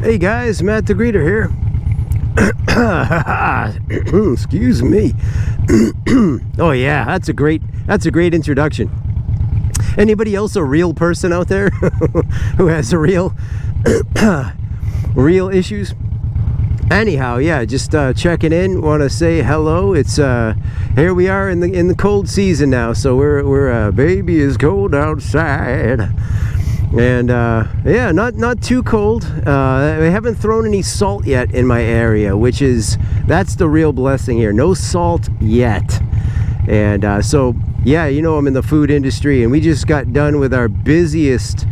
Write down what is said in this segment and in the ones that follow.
Hey guys, Matt the Greeter here. Excuse me. Oh yeah, that's a great introduction. Anybody else a real person out there who has a real issues? Anyhow, yeah, just checking in. Want to say hello. It's here we are in the cold season now, so we're baby is cold outside. And yeah, not too cold. We haven't thrown any salt yet in my area, that's the real blessing here. No salt yet. And so yeah, you know, I'm in the food industry, and we just got done with our busiest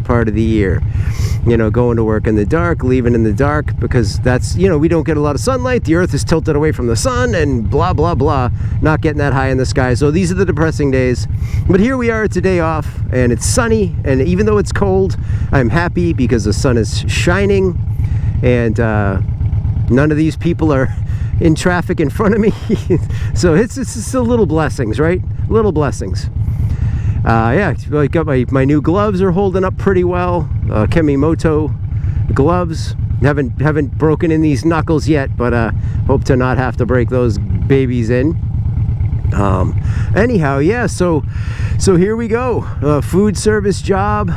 part of the year. You know, going to work in the dark, leaving in the dark, because that's, you know, we don't get a lot of sunlight. The earth is tilted away from the sun, and blah blah blah, not getting that high in the sky. So these are the depressing days. But here we are, it's a day off, and it's sunny, and even though it's cold, I'm happy because the sun is shining, and none of these people are in traffic in front of me. So it's the little blessings, right? Little blessings. Yeah, I got my new gloves are holding up pretty well. Kemimoto gloves. Haven't broken in these knuckles yet, but hope to not have to break those babies in. Anyhow, yeah, so here we go. Food service job.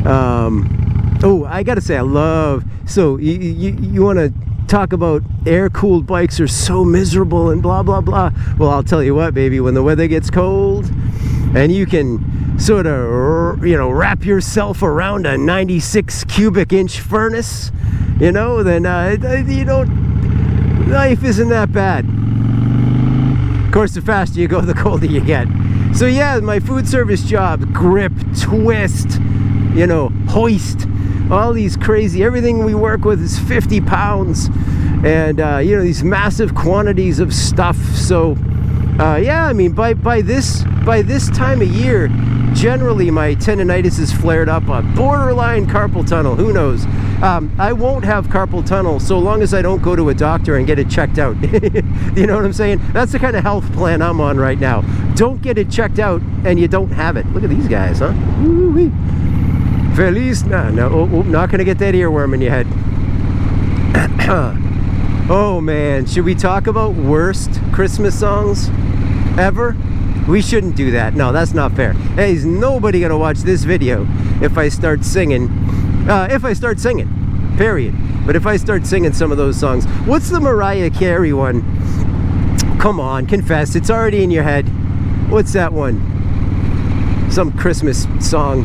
Oh, I gotta say, I love. So you want to talk about air-cooled bikes are so miserable and blah blah blah. Well, I'll tell you what, baby, when the weather gets cold and you can sort of, you know, wrap yourself around a 96 cubic inch furnace, you know, then you don't, life isn't that bad. Of course, the faster you go, the colder you get. So yeah, my food service job, grip, twist, you know, hoist, all these crazy, everything we work with is 50 pounds, and you know, these massive quantities of stuff. So yeah, I mean, by this time of year, generally my tendonitis is flared up, a borderline carpal tunnel, who knows. I won't have carpal tunnel so long as I don't go to a doctor and get it checked out. You know what I'm saying? That's the kind of health plan I'm on right now. Don't get it checked out and you don't have it. Look at these guys, huh? Woo-wee. Feliz, not gonna get that earworm in your head. Oh man, should we talk about worst Christmas songs ever? We shouldn't do that. No, that's not fair. Hey, is nobody gonna watch this video if I start singing? Period. But if I start singing some of those songs, what's the Mariah Carey one? Come on, confess. It's already in your head. What's that one? Some Christmas song.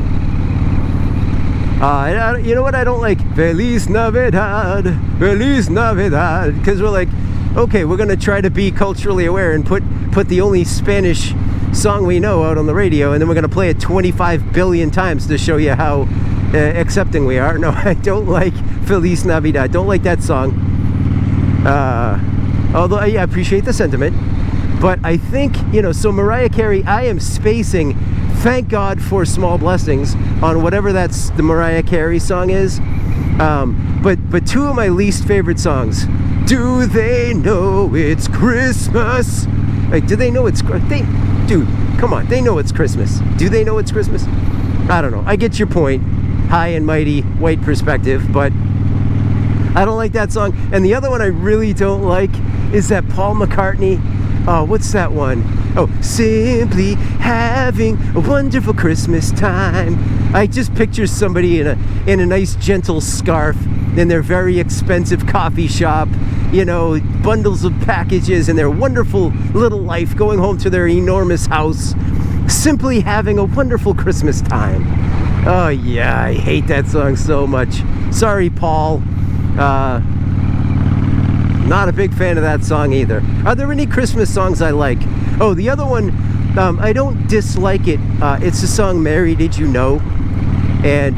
You know what I don't like? Feliz Navidad, Feliz Navidad. Because we're like, okay, we're gonna try to be culturally aware and put the only Spanish song we know out on the radio, and then we're gonna play it 25 billion times to show you how accepting we are. No, I don't like Feliz Navidad. Don't like that song. Although I appreciate the sentiment, but I think, you know, so Mariah Carey, I am spacing. Thank God for Small Blessings on whatever that's the Mariah Carey song is. But two of my least favorite songs. Do they know it's Christmas? Like, do they know it's dude, come on, they know it's Christmas. Do they know it's Christmas? I don't know. I get your point. High and mighty white perspective, but I don't like that song. And the other one I really don't like is that Paul McCartney. What's that one? Oh, simply having a wonderful Christmas time. I just picture somebody in a nice gentle scarf in their very expensive coffee shop, you know, bundles of packages and their wonderful little life, going home to their enormous house, simply having a wonderful Christmas time. Oh yeah, I hate that song so much. Sorry, Paul. Not a big fan of that song either. Are there any Christmas songs I like? Oh, the other one, I don't dislike it. It's the song Mary Did You Know? And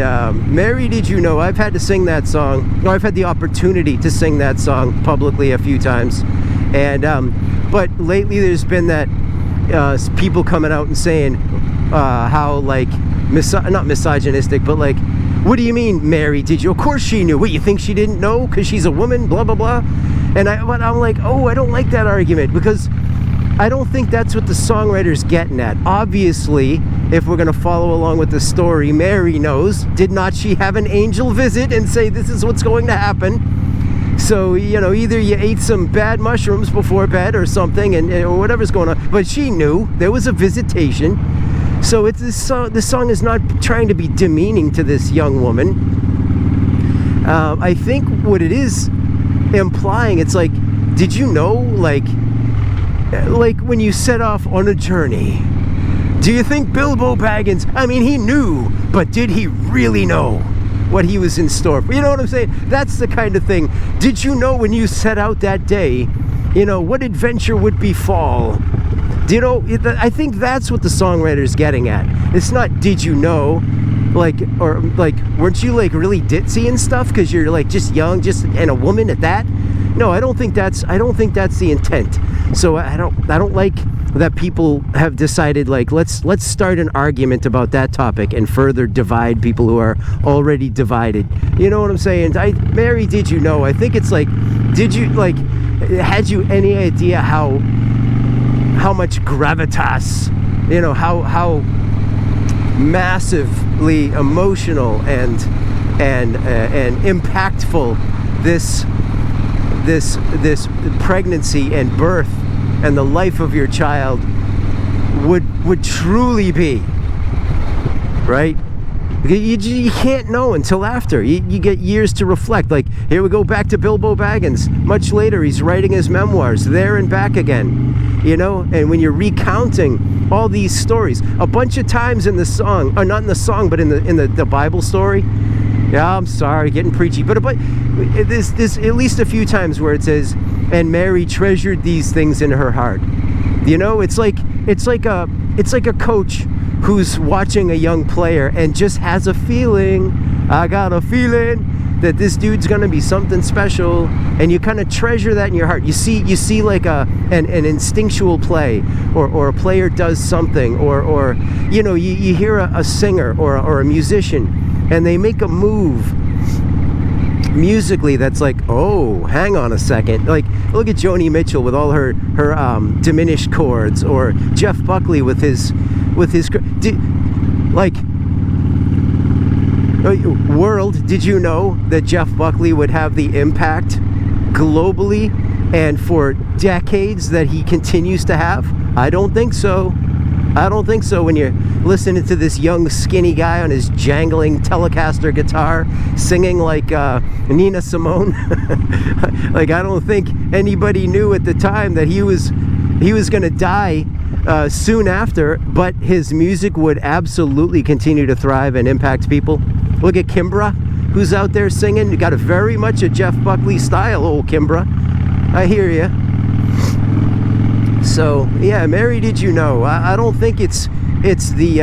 Mary Did You Know? I've had to sing that song. No, I've had the opportunity to sing that song publicly a few times. And but lately there's been that people coming out and saying how, like, not misogynistic, but like, what do you mean, Mary did you? Of course she knew. What, you think she didn't know because she's a woman? Blah blah blah. And I'm like, oh, I don't like that argument, because I don't think that's what the songwriter's getting at. Obviously, if we're going to follow along with the story, Mary knows. Did not she have an angel visit and say this is what's going to happen? So, you know, either you ate some bad mushrooms before bed or something, or whatever's going on. But she knew there was a visitation. So this song is not trying to be demeaning to this young woman. I think what it is implying, it's like, did you know, like when you set off on a journey, do you think Bilbo Baggins, I mean, he knew, but did he really know what he was in store for? You know what I'm saying? That's the kind of thing. Did you know when you set out that day, you know, what adventure would befall? Do you know, I think that's what the songwriter's getting at. It's not, did you know, like, or like, weren't you like really ditzy and stuff because you're like just young, and a woman at that? No, I don't think that's the intent. So I don't like that people have decided, like, let's start an argument about that topic and further divide people who are already divided. You know what I'm saying? Mary, did you know? I think it's like, did you, like, had you any idea how much gravitas, you know, how massively emotional and impactful this pregnancy and birth and the life of your child would truly be, right? You can't know until after. You get years to reflect. Like, here we go back to Bilbo Baggins. Much later, he's writing his memoirs, There and Back Again. You know, and when you're recounting all these stories, a bunch of times in the song, or not in the song, but in the Bible story. Yeah, I'm sorry, getting preachy, but there's at least a few times where it says, and Mary treasured these things in her heart. You know, it's like a coach who's watching a young player and just has a feeling, I got a feeling that this dude's gonna be something special, and you kind of treasure that in your heart. You see like an instinctual play, or a player does something, or you know, you hear a singer or a musician and they make a move musically that's like, oh, hang on a second. Like, look at Joni Mitchell with all her diminished chords, or Jeff Buckley with his like, world, did you know that Jeff Buckley would have the impact globally and for decades that he continues to have? I don't think so. I don't think so. When you're listening to this young skinny guy on his jangling Telecaster guitar singing like Nina Simone, like, I don't think anybody knew at the time that he was going to die soon after, but his music would absolutely continue to thrive and impact people. Look at Kimbra, who's out there singing. You got a very much a Jeff Buckley style, old Kimbra. I hear you. So yeah, Mary, did you know? I don't think it's the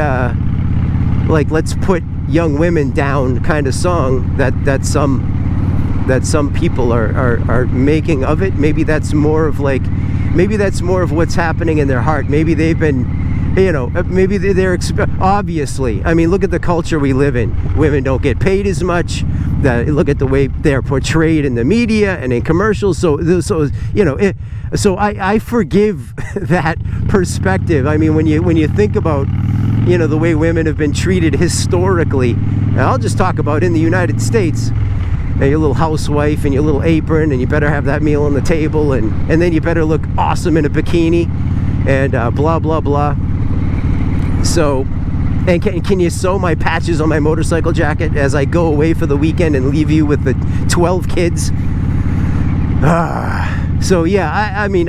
like, let's put young women down kind of song that some people are making of it. Maybe that's more of what's happening in their heart. Maybe they've been, you know, maybe they're obviously, I mean, look at the culture we live in. Women don't get paid as much. Look at the way they're portrayed in the media and in commercials. So you know, so I forgive that perspective. I mean, when you think about, you know, the way women have been treated historically, and I'll just talk about in the United States. Your little housewife and your little apron, and you better have that meal on the table, and then you better look awesome in a bikini, and blah blah blah. So, and can you sew my patches on my motorcycle jacket as I go away for the weekend and leave you with the 12 kids? So yeah, I mean,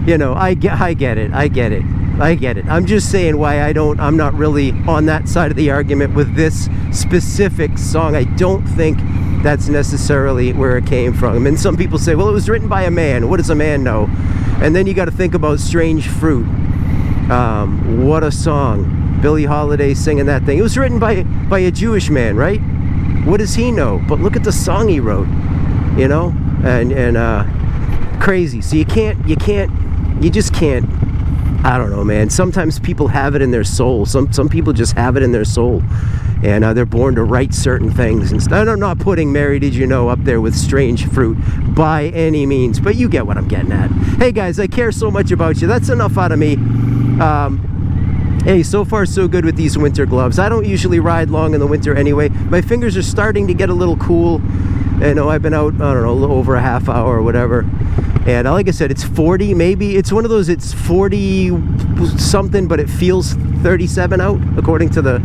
you know, I get it. I'm just saying why I'm not really on that side of the argument with this specific song. I don't think that's necessarily where it came from. And some people say, well, it was written by a man. What does a man know? And then you got to think about Strange Fruit. What a song. Billie Holiday singing that thing. It was written by a Jewish man, right? What does he know? But look at the song he wrote, you know? And crazy. So you just can't I don't know, man. Sometimes people have it in their soul. Some people just have it in their soul, and they're born to write certain things. And I'm not putting Mary Did You Know up there with Strange Fruit by any means, but you get what I'm getting at. Hey guys, I care so much about you. That's enough out of me. Hey, so far so good with these winter gloves. I don't usually ride long in the winter anyway. My fingers are starting to get a little cool. You know, I've been out, I don't know, a little over a half hour or whatever. And like I said, it's 40 maybe. It's one of those, it's 40 something, but it feels 37 out, according to the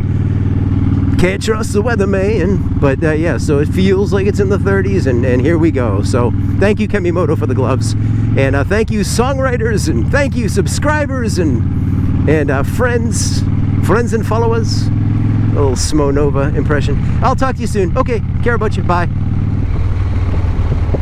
Can't Trust the Weatherman. But yeah, so it feels like it's in the 30s, and here we go. So thank you, Kemimoto, for the gloves. And thank you, songwriters, and thank you, subscribers, and friends and followers. A little Smo Nova impression. I'll talk to you soon. Okay, care about you. Bye.